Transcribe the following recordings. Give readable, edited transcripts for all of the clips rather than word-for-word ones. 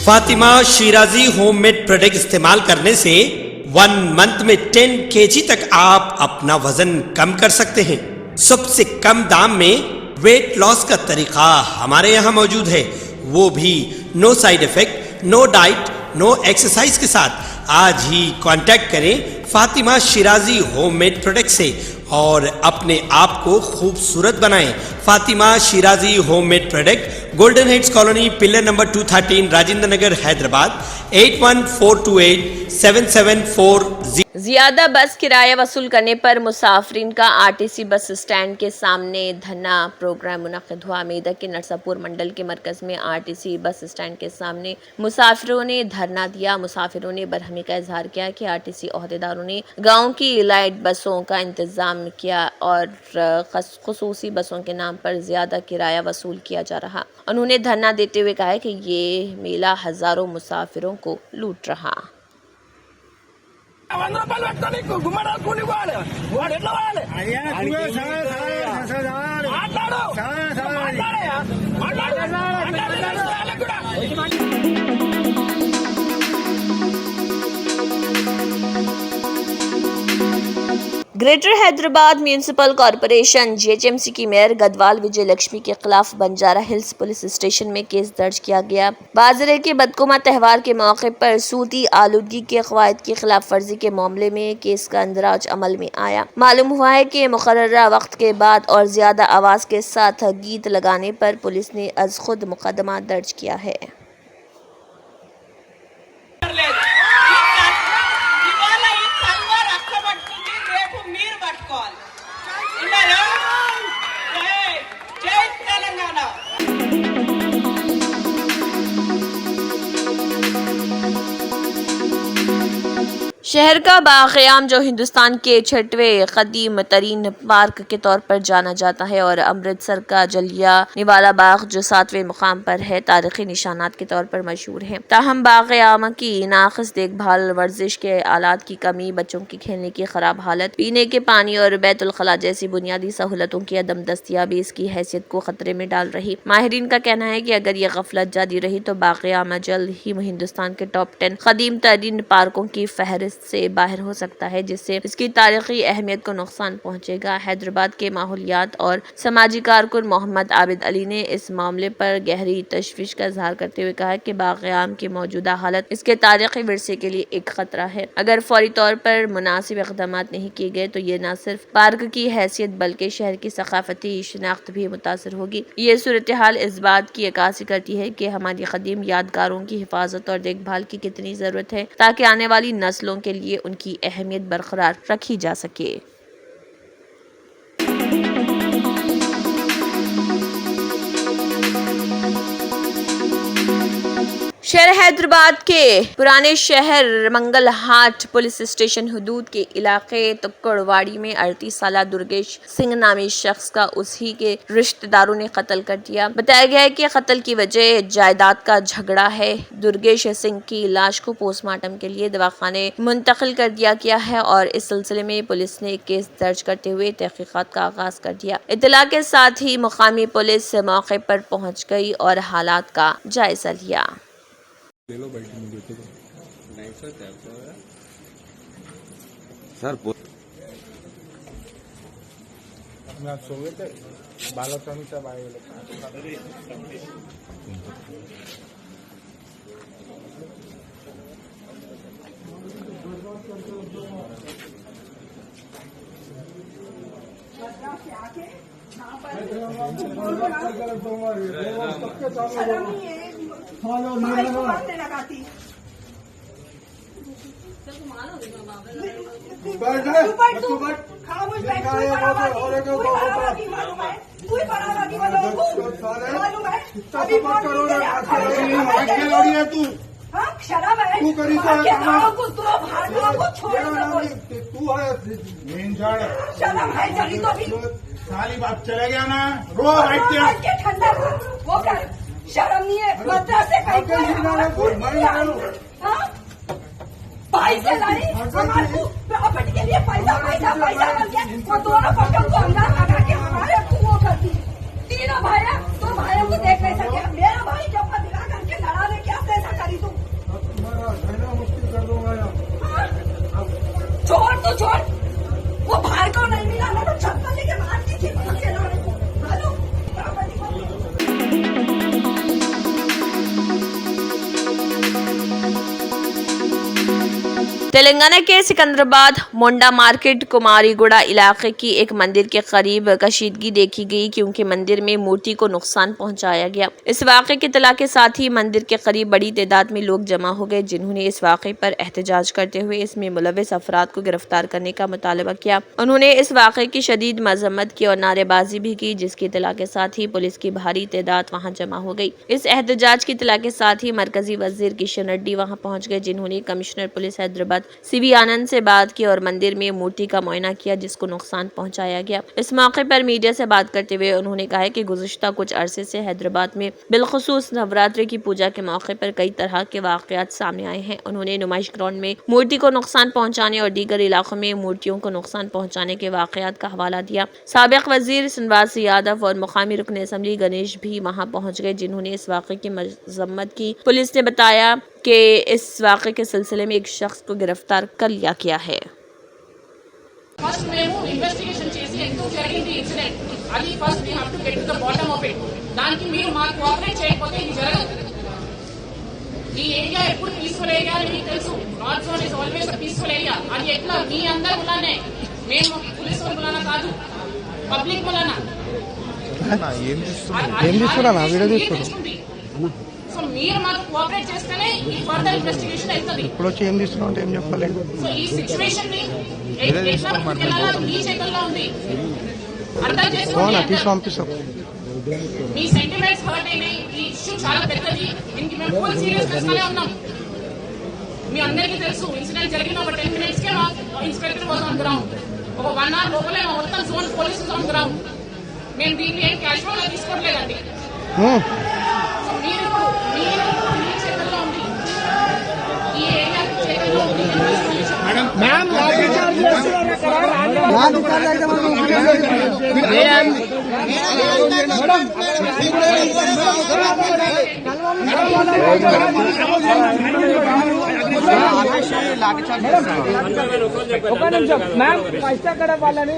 Fatima Shirazi homemade product इस्तेमाल करने से 1 मंथ में 10 kg तक आप अपना वजन कम कर सकते हैं। सबसे कम दाम में वेट लॉस का तरीका हमारे यहाँ मौजूद है, वो भी no side effect, no diet, no exercise के साथ। आज ही कांटेक्ट करें फातिमा शिराजी होममेड प्रोडक्ट से और अपने आप को खूबसूरत बनाएं। Fatima Shirazi homemade product, golden heads colony, pillar number 213, Rajendra Nagar, Hyderabad 81428774। ज्यादा बस किराया वसूल करने पर मुसाफिरीन का आरटीसी बस स्टैंड के सामने धरना प्रोग्राम मुनक्किद हुआ। मेदक के नरसापुर मंडल के मरकज में आरटीसी बस स्टैंड के सामने मुसाफिरों ने धरना दिया। मुसाफिरों ने बरहमी का इजहार किया कि आरटीसी ओहदेदारों ने गाँव की लाइट बसों का इंतजाम किया और खुसूसी बसों के नाम पर ज्यादा किराया वसूल किया जा रहा। उन्होंने धरना देते हुए कहा कि ये मेला हजारों मुसाफिरों को लूट रहा। Greater Hyderabad municipal corporation GHMC की मेयर गदवाल विजय लक्ष्मी के खिलाफ बंजारा हिल्स पुलिस स्टेशन में केस दर्ज किया गया। बाजरे के बदकुमा त्यौहार के मौके पर सूती आलूदगी के कवायद की खिलाफ वर्जी के मामले में केस का इंदराज अमल में आया। मालूम हुआ है कि मुकर्ररा वक्त के बाद और ज्यादा आवाज के साथ गीत लगाने पर पुलिस ने अज खुद मुकदमा दर्ज किया है। शहर का बाग़-ए-आम जो हिंदुस्तान के 6वें कदीम तरीन पार्क के तौर पर जाना जाता है और अमृतसर का जलियांवाला बाग जो 7वें मुकाम पर है, तारीखी निशानात के तौर पर मशहूर है। ताहम बाग़-ए-आम की नाक़िस देखभाल, वर्जिश के आलात की कमी, बच्चों की खेलने की खराब हालत, पीने के पानी और बैतुल खला जैसी बुनियादी सहूलतों की अदम दस्तियाबी इसकी हैसियत को खतरे में डाल रही। माहिरीन का कहना है कि अगर ये गफलत जारी रही तो बाग़-ए-आम जल्द ही हिंदुस्तान के टॉप 10 कदीम तरीन पार्कों की फहरिस्त से बाहर हो सकता है, जिससे इसकी तारीखी अहमियत को नुकसान पहुंचेगा। हैदराबाद के माहौलियात और समाजी कारकुन मोहम्मद आबिद अली ने इस मामले पर गहरी तशवीश का इजहार करते हुए कहा कि बाग़-ए-आम की मौजूदा हालत इसके तारीखी विरसे के लिए एक खतरा है। अगर फौरी तौर पर मुनासिब इक़दाम नहीं किए गए तो ये न सिर्फ पार्क की हैसियत बल्कि शहर की सकाफती शिनाख्त भी मुतासर होगी। ये सूरत हाल इस बात की अक्कासी करती है कि हमारी कदीम यादगारों की हिफाजत और देखभाल की कितनी जरूरत है ताकि आने वाली नस्लों के लिए उनकी अहमियत बरकरार रखी जा सके। शहर हैदराबाद के पुराने शहर मंगल हाट पुलिस स्टेशन हदूद के इलाके तुक्कड़वाड़ी में 38 साल दुर्गेश सिंह नामी शख्स का उसी के रिश्तेदारों ने कत्ल कर दिया। बताया गया है कि कत्ल की वजह जायदाद का झगड़ा है। दुर्गेश सिंह की लाश को पोस्टमार्टम के लिए दवाखाने मुंतकिल कर दिया गया है और इस सिलसिले में पुलिस ने केस दर्ज करते हुए तहकीकात का आगाज कर दिया। इत्तला के साथ ही मुकामी पुलिस मौके पर पहुंच गई और हालात का जायजा लिया। सर साली बाप चले गया ना, रो ठंडा वो कर, शर्म नहीं है, मद्रासे पैसे लाई हमारे को प्रॉपर्टी के लिए पैसा पैसा पैसा करके वो दोनों पक्षों को अंदर लगा के हमारे को वो करती। तीनों भाई तो भाइयों को देख नहीं सके, मेरा भाई जब दिला करके लड़ा ले क्या ऐसा करी तेलंगाना के सिकंदराबाद मोंडा मार्केट कुमारीगुड़ा इलाके की एक मंदिर के करीब कशीदगी देखी गई क्योंकि मंदिर में मूर्ति को नुकसान पहुंचाया गया। इस वाक़े की इत्तला के साथ ही मंदिर के करीब बड़ी तादाद में लोग जमा हो गए, जिन्होंने इस वाक़े पर एहतजाज करते हुए इसमें मुलविस अफराद को गिरफ्तार करने का मुतालबा किया। उन्होंने इस वाक़े की शदीद मजम्मत की और नारेबाजी भी की, जिसकी इत्तला के साथ ही पुलिस की भारी तादाद वहाँ जमा हो गई। इस एहतजाज की इत्तला के साथ ही मरकजी वजीर किशन रेड्डी वहाँ पहुँच गए, जिन्होंने कमिश्नर पुलिस हैदराबाद सीवी आनंद से बात की और मंदिर में मूर्ति का मुआयना किया जिसको नुकसान पहुंचाया गया। इस मौके पर मीडिया से बात करते हुए उन्होंने कहा कि गुज़िश्ता कुछ अरसे से हैदराबाद में बिलखुसूस नवरात्रि की पूजा के मौके पर कई तरह के वाक़यात सामने आए हैं। उन्होंने नुमाइश ग्राउंड में मूर्ति को नुकसान पहुंचाने और दीगर इलाकों में मूर्तियों को नुकसान पहुंचाने के वाक़यात का हवाला दिया। साबिक़ वजीर शहनवाज यादव और मुकामी रुकन असम्बली गणेश भी वहाँ पहुँच गए, जिन्होंने इस वाक़े की मजम्मत की। पुलिस ने बताया कि इस वाक़े के सिलसिले में एक शख्स को गिरफ्तार कर लिया गया है। ఫస్ట్ మేము ఇన్వెస్టిగేషన్ చేసి ఎందుకు జరిగింది ఇన్సిడెంట్ అది first we have to get to the bottom of it. దానికి మీరు మాకు కోఆపరేట్ చేయకపోతే ఇది జరగదు. ఈ ఏరియా ఎప్పుడు పీస్ఫుల్ ఏరియా అని మీకు తెలుసు. North zone is always a peaceful area. అది ఎట్లా మీ అందరి వల్లనే, మేము పోలీస్ వాళ్ళ వలన కాదు, పబ్లిక్ వలన. ఏం తీసుకున్నా వీడియో తీసుకుంటా. సో మీరు మాకు కోఆపరేట్ చేస్తేనే ఈ ఫర్దర్ ఇన్వెస్టిగేషన్ అవుతుంది. ఇప్పుడు వచ్చి ఏం తీసుకున్నావు అంటే ఏం చెప్పలేదు. సో ఈ సిచ్యువేషన్ ని ఎట్లా ముందుకెళ్ళాలో మీ చేతుల్లో ఉంది. అర్థం చేసుకోండి. తీసి పంపిస్తాం. మీ సెంటిమెంట్స్ హర్ట్ అయినాయి. ఈ ఇష్యూ చాలా పెద్దది. దీనికి మేము ఫుల్ సీరియస్నెస్ గానే ఉన్నాం. మీ అందరికీ తెలుసు ఇన్సిడెంట్ జరిగిన ఒక 10 minutes K inspector was on ground. ఒక 1 hour లోపలే మొత్తం జోన్ పోలీస్ ఆన్ గ్రౌండ్. మేము దీన్ని ఏం క్యాజువల్ గా తీసుకోవట్లేదండి. సో మీరు ఇప్పుడు మీ చేతుల్లో ఉంది. ఈ ఏరియా చేతుల్లో ఉంది. ఒక నిమిషం మ్యామ్ ఫస్ట్ అక్కడ వాళ్ళని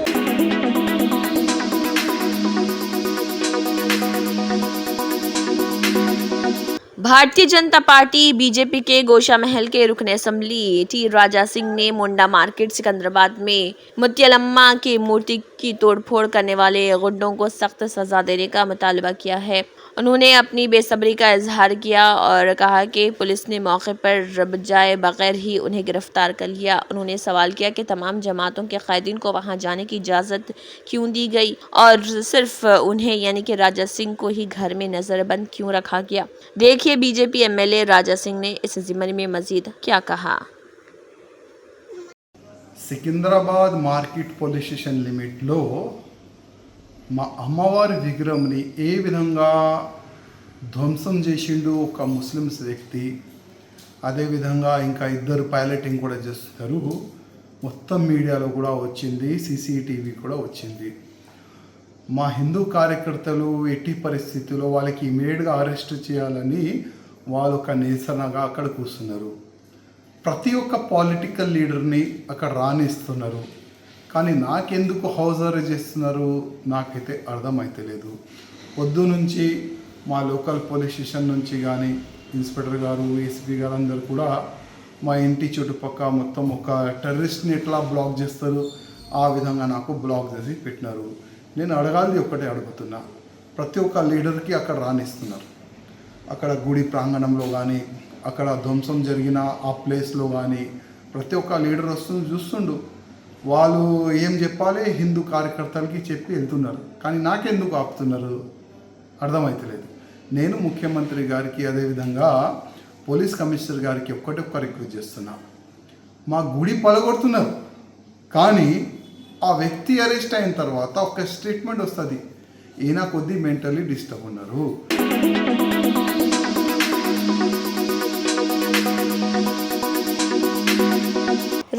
भारतीय जनता पार्टी बीजेपी के गोशा महल के रुकन असम्बली टी राजा सिंह ने मोंडा मार्केट सिकंदराबाद में मुत्यालम्मा की मूर्ति की तोड़फोड़ करने वाले गुंडों को सख्त सजा देने का मुतालबा किया है। उन्होंने अपनी बेसब्री का इजहार किया और कहा कि पुलिस ने मौके पर बजाए बगैर ही उन्हें गिरफ्तार कर लिया। उन्होंने सवाल किया कि तमाम जमातों के कैदीन को वहां जाने की इजाज़त क्यों दी गई और सिर्फ उन्हें यानी कि राजा सिंह को ही घर में नज़रबंद क्यों रखा गया। देखिए बीजेपी एमएलए राजा सिंह ने इस ज़िम्मे में मजीद क्या कहा। సికింద్రాబాద్ మార్కెట్ పోలీస్ స్టేషన్ లిమిట్లో మా అమ్మవారి విగ్రహంని ఏ విధంగా ధ్వంసం చేసిండు ఒక ముస్లిమ్స్ వ్యక్తి, అదేవిధంగా ఇంకా ఇద్దరు పైలటింగ్ కూడా చేస్తున్నారు. మొత్తం మీడియాలో కూడా వచ్చింది, సీసీటీవీ కూడా వచ్చింది. మా హిందూ కార్యకర్తలు ఎట్టి పరిస్థితుల్లో వాళ్ళకి ఇమీడియట్గా అరెస్ట్ చేయాలని వాళ్ళు ఒక నిరసనగా అక్కడ కూర్చున్నారు. ప్రతి ఒక్క పొలిటికల్ లీడర్ని అక్కడ రానిస్తున్నారు. కానీ నాకెందుకు హౌస్ అరెస్ట్ చేస్తున్నారు నాకైతే అర్థమైతే లేదు. పొద్దు నుంచి మా లోకల్ పోలీస్ స్టేషన్ నుంచి కానీ ఇన్స్పెక్టర్ గారు, ఏసీపీ గారు అందరు కూడా మా ఇంటి చుట్టుపక్కల మొత్తం ఒక టెర్రరిస్ట్ని ఎట్లా బ్లాక్ చేస్తారు ఆ విధంగా నాకు బ్లాక్ చేసి పెట్టినారు. నేను అడగాలి ఒకటే అడుగుతున్నా, ప్రతి ఒక్క లీడర్కి అక్కడ రానిస్తున్నారు. అక్కడ గుడి ప్రాంగణంలో కానీ అక్కడ ధ్వంసం జరిగిన ఆ ప్లేస్లో కానీ ప్రతి ఒక్క లీడర్ వస్తుంది చూస్తుండు. వాళ్ళు ఏం చెప్పాలి హిందూ కార్యకర్తలకి చెప్పి వెళ్తున్నారు. కానీ నాకెందుకు ఆపుతున్నారు అర్థమవుతలేదు. నేను ముఖ్యమంత్రి గారికి అదేవిధంగా పోలీస్ కమిషనర్ గారికి ఒక్క రిక్వెస్ట్ చేస్తున్నా. మా గుడి పలగొడుతున్నారు, కానీ ఆ వ్యక్తి అరెస్ట్ అయిన తర్వాత ఒక స్టేట్మెంట్ వస్తుంది, ఈయన కొద్ది మెంటల్లీ డిస్టర్బ్ ఉన్నారు.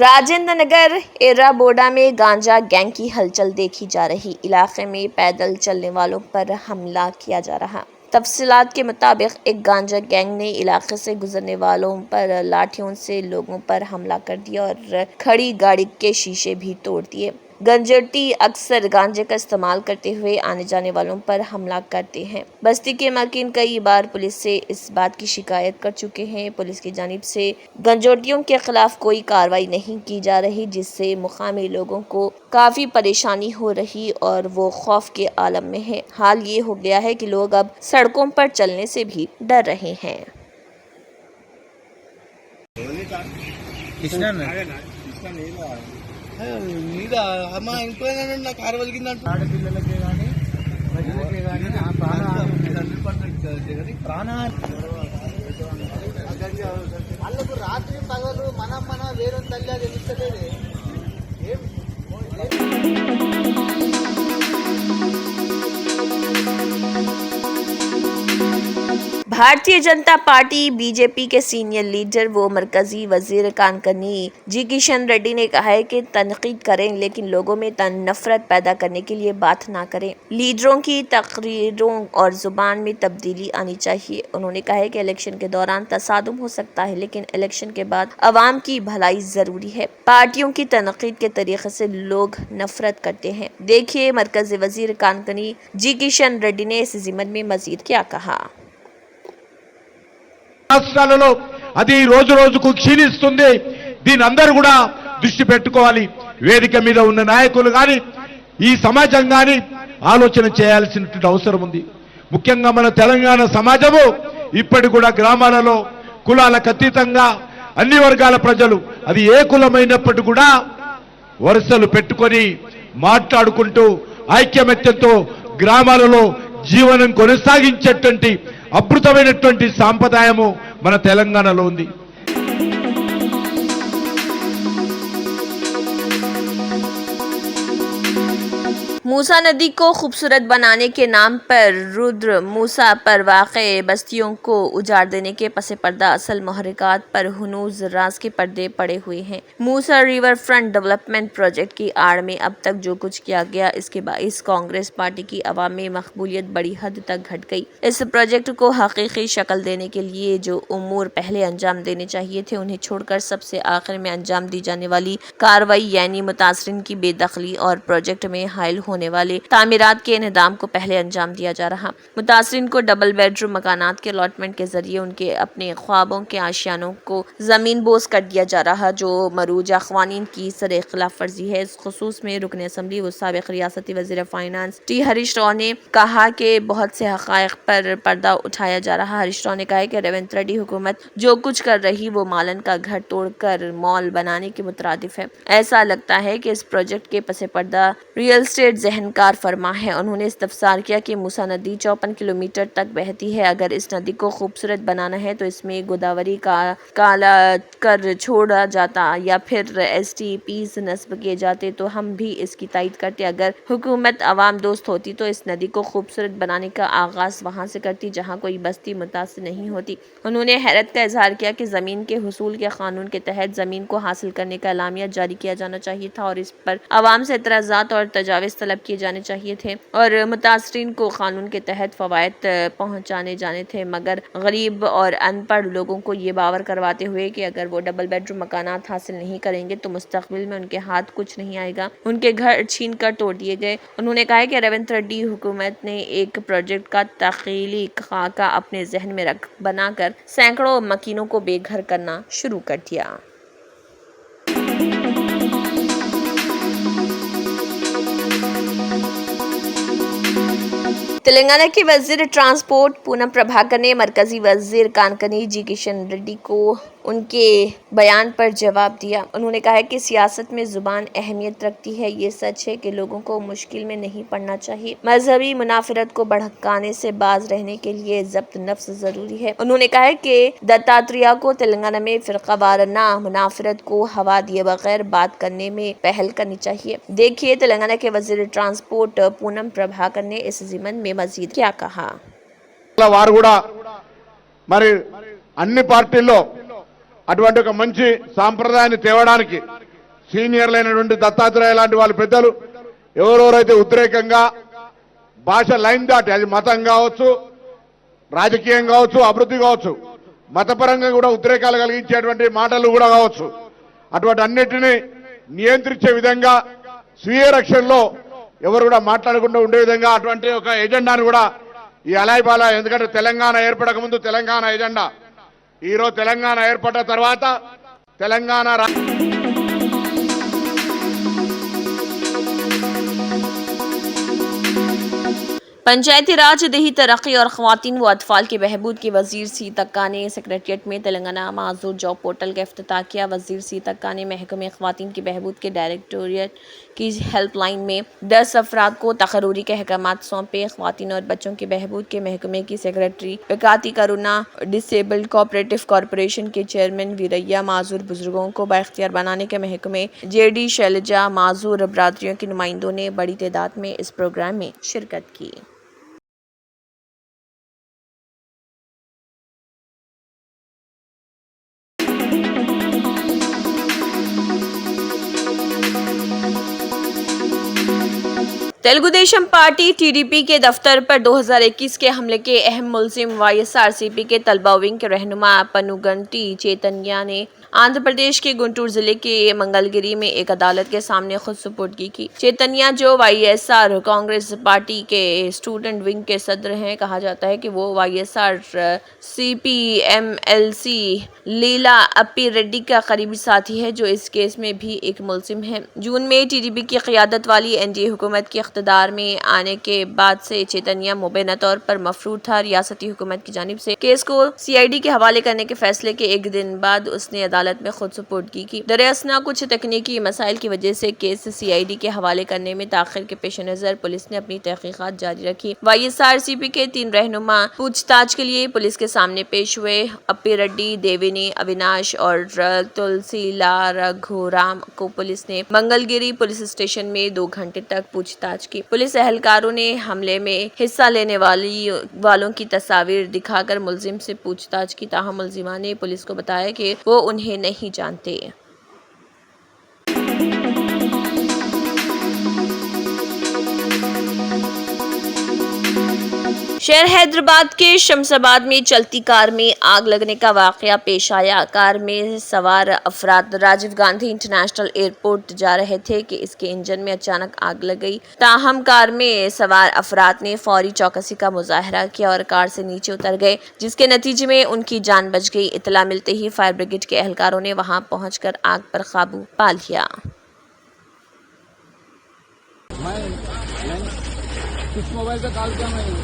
राजेंद्र नगर एराबोडा में गांजा गैंग की हलचल देखी जा रही। इलाके में पैदल चलने वालों पर हमला किया जा रहा। तफसीलात के मुताबिक एक गांजा गैंग ने इलाके से गुजरने वालों पर लाठियों से लोगों पर हमला कर दिया और खड़ी गाड़ी के शीशे भी तोड़ दिए। गंजेटी अक्सर गांजे का इस्तेमाल करते हुए आने जाने वालों पर हमला करते हैं। बस्ती के माकिन कई बार पुलिस से इस बात की शिकायत कर चुके हैं। पुलिस की जानिब से गंजोटियों के खिलाफ कोई कार्रवाई नहीं की जा रही, जिससे मुकामी लोगों को काफी परेशानी हो रही और वो खौफ के आलम में है। हाल ये हो गया है कि लोग अब सड़कों पर चलने से भी डर रहे हैं। ఆడపిల్లలకే కానీ ప్రజలకే కానీ ఆ వాళ్ళకు రాత్రి పగలు మన వేరే తల్లి అది తెలుస్తలేదు. भारतीय जनता पार्टी बीजेपी के सीनियर लीडर व मरकजी वजीर कानकनी जी किशन रेड्डी ने कहा है कि तनकीद करें लेकिन लोगों में नफरत पैदा करने के लिए बात ना करें। लीडरों की तकरीरों और जुबान में तब्दीली आनी चाहिए। उन्होंने कहा है कि इलेक्शन के दौरान तसादुम हो सकता है, लेकिन इलेक्शन के बाद अवाम की भलाई जरूरी है। पार्टियों की तनकीद के तरीके से लोग नफरत करते हैं। देखिए मरकजी वजीर कानकनी जी किशन रेड्डी ने इस जिम्मन में मजीद क्या कहा। రాష్ట్రాలలో అది రోజు రోజుకు క్షీణిస్తుంది. దీని అందరూ కూడా దృష్టి పెట్టుకోవాలి. వేదిక మీద ఉన్న నాయకులు గాని ఈ సమాజం గాని ఆలోచన చేయాల్సినటువంటి అవసరం ఉంది. ముఖ్యంగా మన తెలంగాణ సమాజము ఇప్పటి కూడా గ్రామాలలో కులాలకు అతీతంగా అన్ని వర్గాల ప్రజలు అది ఏ కులమైనప్పటికీ కూడా వరుసలు పెట్టుకొని మాట్లాడుకుంటూ ఐక్యమత్యంతో గ్రామాలలో జీవనం కొనసాగించేటువంటి అద్భుతమైనటువంటి సాంప్రదాయము మన తెలంగాణలో ఉంది. मूसा नदी को खूबसूरत बनाने के नाम पर रुद्र मूसा पर वाक़े बस्तियों को उजाड़ देने के पसे पर्दा असल महरक़ात पर हुनूज राज के पर्दे पड़े हुए हैं। मूसा रिवर फ्रंट डेवलपमेंट प्रोजेक्ट की आड़ में अब तक जो कुछ किया गया, इसके बाइस कांग्रेस पार्टी की अवाम में मकबूलियत बड़ी हद तक घट गई। इस प्रोजेक्ट को हकीकी शक्ल देने के लिए जो उमूर पहले अंजाम देने चाहिए थे, उन्हें छोड़कर सबसे आखिर में अंजाम दी जाने वाली कार्रवाई यानी मुतासरीन की बेदखली और प्रोजेक्ट में हायल होने वाले तामीरात के इन्हदाम को पहले अंजाम दिया जा रहा। मुतासरीन को डबल बेडरूम मकानात के अलॉटमेंट के जरिए उनके अपने ख्वाबों के आशियानों को जमीन बोस कर दिया जा रहा, जो मरूजा क़वानीन की सरे खिलाफ वर्जी है। इस खुसूस में रुकन असम्बली व साबिक़ रियासती वज़ीर फाइनेंस टी हरीश राव ने कहा कि बहुत से हक़ाइक़ पर पर्दा उठाया जा रहा। हरीश राव ने कहा कि रेवंत रेड्डी हुकूमत जो कुछ कर रही वो मालन का घर तोड़कर मॉल बनाने के मुतरादिफ है। ऐसा लगता है कि इस प्रोजेक्ट के पसे पर्दा रियल स्टेट जहनकार फरमा है। उन्होंने इस्तफसार किया कि मूसा नदी 54 किलोमीटर तक बहती है। अगर इस नदी को खूबसूरत बनाना है तो इसमें गोदावरी का काला कर छोड़ा जाता या फिर STPs नस्ब किए जाते तो हम भी इसकी तायद करते। अगर हुकूमत अवाम दोस्त होती तो इस नदी को खूबसूरत बनाने का आगाज वहाँ से करती जहाँ कोई बस्ती मुतासिर नहीं होती। उन्होंने हैरत का इजहार किया कि ज़मीन के हुसूल के कानून के तहत ज़मीन को हासिल करने का एलामिया जारी किया जाना चाहिए था और इस पर अवाम से एतराज़ात और तजावीज़ तलब किए जाने चाहिए थे और मुतासरीन को कानून के तहत फ़वायद पहुँचाने जाने थे, मगर गरीब और अनपढ़ लोगों को ये बावर करवाते हुए कि अगर वो डबल बेडरूम मकानात हासिल नहीं करेंगे तो मुस्तकबिल में उनके हाथ कुछ नहीं आएगा। उनके घर छीन कर तोड़ दिए गए। उन्होंने कहा कि रेवंत रेड्डी हुकूमत ने एक प्रोजेक्ट का तख्लीली खाका अपने जहन में रख बनाकर सैकड़ों मकीनों को बेघर करना शुरू कर दिया। तेलंगाना के वजीर ट्रांसपोर्ट पूनम प्रभाकर ने मरकजी वजीर कानकनी जी किशन रेड्डी को उनके बयान पर जवाब दिया। उन्होंने कहा कि सियासत में जुबान अहमियत रखती है। ये सच है कि लोगों को मुश्किल में नहीं पड़ना चाहिए। मजहबी मुनाफिरत को भड़काने से बाज रहने के लिए जब्त नफ्स जरूरी है। उन्होंने कहा कि दत्तात्रेय को तेलंगाना में फिरकावाराना मुनाफिरत को हवा दिए बगैर बात करने में पहल करनी चाहिए। देखिए तेलंगाना के वजीर ट्रांसपोर्ट पूनम प्रभाकर ने इस जिम्मन में मजीद क्या कहा। వారు కూడా మరి అన్ని పార్టీల్లో అటువంటి ఒక మంచి సాంప్రదాయాన్ని తేవడానికి సీనియర్లైనటువంటి దత్తాత్రేయ లాంటి వాళ్ళ పెద్దలు ఎవరెవరైతే ఉద్రేకంగా భాష లైన్ దాటి అది మతం కావచ్చు, రాజకీయం కావచ్చు, అభివృద్ధి కావచ్చు, మతపరంగా కూడా ఉద్రేకాలు కలిగించేటువంటి మాటలు కూడా కావచ్చు, అటువంటి అన్నిటినీ నియంత్రించే విధంగా స్వీయ రక్షణలో ఎవరు కూడా మాట్లాడకుండా ఉండే విధంగా అటువంటి ఒక ఎజెండాను కూడా ఈ అలాయిబాలా, ఎందుకంటే తెలంగాణ ఏర్పడక ముందు తెలంగాణ ఎజెండా, ఈరోజు తెలంగాణ ఏర్పడ్డ తర్వాత తెలంగాణ पंचायती राज, देही तरक्की और ख़वातीन व अतफ़ाल के बहबूद के वज़ीर सी तक्का ने सेक्रेटरिएट में तेलंगाना माजूर जॉब पोर्टल का इफ्तिताह किया। वज़ीर सी तक्का ने महकमे ख़वातीन के बहबूद के डायरेक्टोरेट की हेल्पलाइन में 10 अफराद को तक़र्रूरी के अहकामात सौंपे। ख़वातीन और बच्चों के बहबूद के महकमे की सेक्रेटरी विकाती करुणा, डिसेबल्ड कोऑपरेटिव कॉरपोरेशन के चेयरमैन वीरैया, माजूर बुजुर्गों को बाइख्तियार बनाने के महकमे JD शैलजा, माजूर बरादरियों के नुमाइंदों ने बड़ी तादाद में इस प्रोग्राम में शिरकत की। तेलुगुदेशम पार्टी TDP के दफ्तर पर 2021 के हमले के अहम मुलजिम YSRCP के तलबा विंग के रहनुमा पनुगंटी चैतन्या ने आंध्र प्रदेश के गुंटूर जिले के मंगलगिरी में एक अदालत के सामने खुद सुपुर्दगी की। चैतन्या, जो YSR कांग्रेस पार्टी के स्टूडेंट विंग के सदर हैं, कहा जाता है कि वो YSRCP MLC लीला अपी रेड्डी का करीबी साथी है, जो इस केस में भी एक मुलजिम है। जून में TDP की क़यादत वाली NDA हुकूमत के इख्तिदार में आने के बाद से चैतन्या मुबैना तौर पर मफरूर था। रियासती हुकूमत की जानिब से केस को CID के हवाले करने के फैसले के एक दिन बाद उसने अदालत में खुद सुपुर्दगी की। दरअसल कुछ तकनीकी मसाइल की वजह से केस CID के हवाले करने में ताखिर के पेश नज़र पुलिस ने अपनी तहकीकात जारी रखी। YSRCP के 3 रहनुमा पूछताछ के लिए पुलिस के सामने पेश हुए। अपी रेड्डी, देविनी, अविनाश और तुलसीला रघुराम को पुलिस ने मंगलगिरी पुलिस स्टेशन में 2 घंटे तक पूछताछ की। पुलिस एहलकारों ने हमले में हिस्सा लेने वालों की तस्वीर दिखाकर मुलजिम से पूछताछ की। ताहम मुलजिमा ने पुलिस को बताया कि वो उन्हें नहीं जानते। शहर हैदराबाद के शमशाबाद में चलती कार में आग लगने का वाकया पेश आया। कार में सवार अफराद राजीव गांधी इंटरनेशनल एयरपोर्ट जा रहे थे कि इसके इंजन में अचानक आग लग गई। ताहम कार में सवार अफराद ने फौरी चौकसी का मुजाहरा किया और कार से नीचे उतर गए, जिसके नतीजे में उनकी जान बच गई। इतला मिलते ही फायर ब्रिगेड के एहलकारों ने वहां पहुंचकर आग पर काबू पा लिया। किस मोबाइल पे कॉल किया मैंने?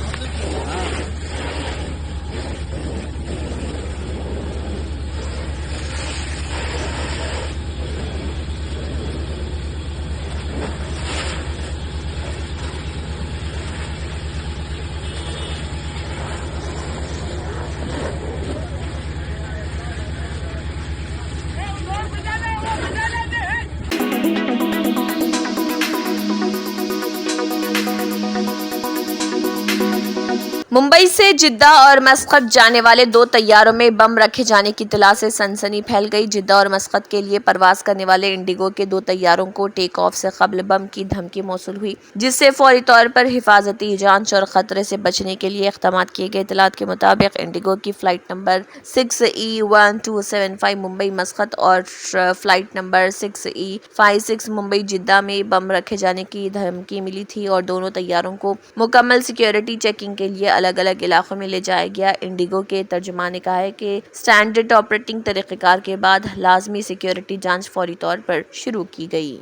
मुंबई से जिद्दा और मस्कत जाने वाले 2 तैयारों में बम रखे जाने की इत्तला से सनसनी फैल गई। जिद्दा और मस्कत के लिए परवाज करने वाले इंडिगो के 2 तैयारों को टेक ऑफ से कबल बम की धमकी मौसूल हुई, जिससे फौरी तौर पर हिफाजती जांच और खतरे से बचने के लिए इक़दाम किए गए। इत्तलात के मुताबिक इंडिगो की फ़्लाइट नंबर 6E1275 मुंबई मस्कत और फ़्लाइट नंबर 6E56 मुंबई जिद्दा में बम रखे जाने की धमकी मिली थी और दोनों तैयारों को मुकम्मल सिक्योरिटी चेकिंग के लिए अलग अलग इलाकों में ले जाया गया। इंडिगो के तर्जुमान ने कहा है कि स्टैंडर्ड ऑपरेटिंग तरीक़ेकार के बाद लाजमी सिक्योरिटी जांच फौरी तौर पर शुरू की गई।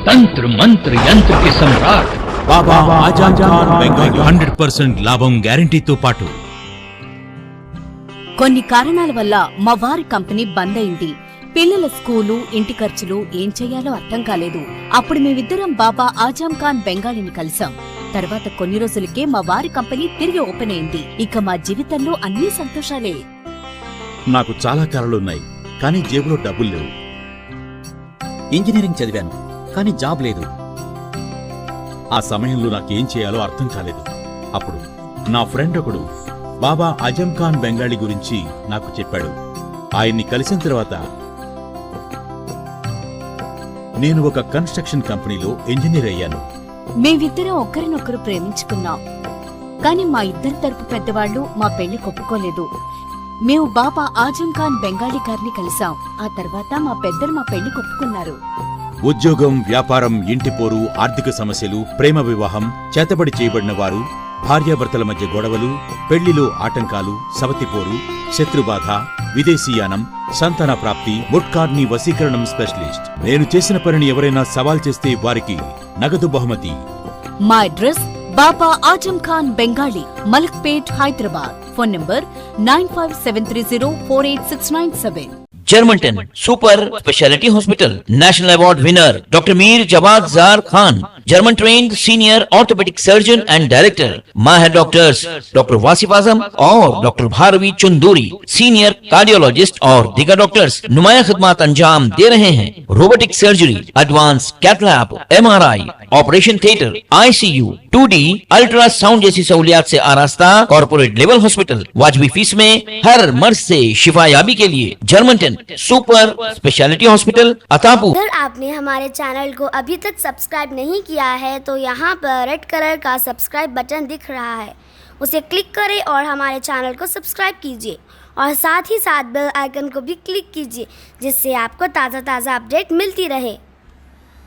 तंत्र मंत्र यंत्र के सम्राट बाबा आजम खान बెంగాలీ 100% లాభం గ్యారెంటీతో పాటు కొన్ని కారణాల వల్ల మా వారి కంపెనీ బంద్ అయింది. పిల్లల స్కూలు, ఇంటి ఖర్చులు ఏం చెయ్యాలో అర్థం కాలేదు. అప్పుడు మేమిద్దరం బాబా ఆజం ఖాన్ బెంగాలీని కలిసాం. తర్వాత కొన్ని రోజులకే మా వారి కంపెనీ తిరిగి ఓపెన్ అయింది. ఇక మా జీవితంలో అన్ని సంతోషాలే. నాకు చాలా కలలున్నాయి, కానీ జేబులో డబ్బులు లేవు. ఇంజనీరింగ్ చదివాను, కానీ జాబ్ లేదు. ఆ సమయంలో నాకేం చేయాలో అర్థం కాలేదు. అప్పుడు నా ఫ్రెండ్ ఒకడు బాబా ఆజం ఖాన్ బెంగాలీ గురించి నాకు చెప్పాడు. ఆయన్ని కలిసిన తర్వాత నేను ఒక కన్స్ట్రక్షన్ కంపెనీలో ఇంజనీర్ అయ్యాను. మేమిద్దరం ఒకరినొకరు ప్రేమించుకున్నాం. కానీ మా ఇద్దరి తరపు పెద్దవాళ్లు మా పెళ్లి ఒప్పుకోలేదు. మేము బాబా ఆజం ఖాన్ బెంగాలీ గారిని కలిసాం. ఆ తర్వాత మా పెద్దలు మా పెళ్లి ఒప్పుకున్నారు. ఉద్యోగం, వ్యాపారం, ఇంటి పోరు, ఆర్థిక సమస్యలు, ప్రేమ వివాహం, చేతబడి చేయబడిన వారు, భార్యాభర్తల మధ్య గొడవలు, పెళ్లిలో ఆటంకాలు, సవతిపోరు, శత్రుబాధ, విదేశీయానం, సంతాన ప్రాప్తి, ముట్కార్ని వశీకరణం స్పెషలిస్ట్. నేను చేసిన పనిని ఎవరైనా సవాల్ చేస్తే వారికి నగదు బహుమతి. మా address Baba Azam Khan Bengali, Malakpet, Hyderabad. Phone number 9573048697. Germanten super speciality hospital, national award winner doctor Mir Jawad Zar Khan, German trained senior orthopaedic surgeon and director. माहिर डॉक्टर्स डॉक्टर वासिफ आजम और doctor Bharavi Chunduri, senior cardiologist और दीगर डॉक्टर्स नुमाया खिदमत अंजाम दे रहे हैं. Robotic surgery, advance cath lab, MRI, operation theatre, ICU, 2D ultrasound जैसी सहूलियात से आरास्ता कॉर्पोरेट लेवल हॉस्पिटल. वाजबी फीस में हर मर्ज से शिफायाबी के लिए Germanton super speciality hospital, Attapur. अगर आपने हमारे चैनल को अभी तक सब्सक्राइब नहीं किया है तो यहाँ पर रेड कलर का सब्सक्राइब बटन दिख रहा है, उसे क्लिक करें और हमारे चैनल को सब्सक्राइब कीजिए और साथ ही साथ बेल आइकन को भी क्लिक कीजिए, जिससे आपको ताज़ा अपडेट मिलती रहे.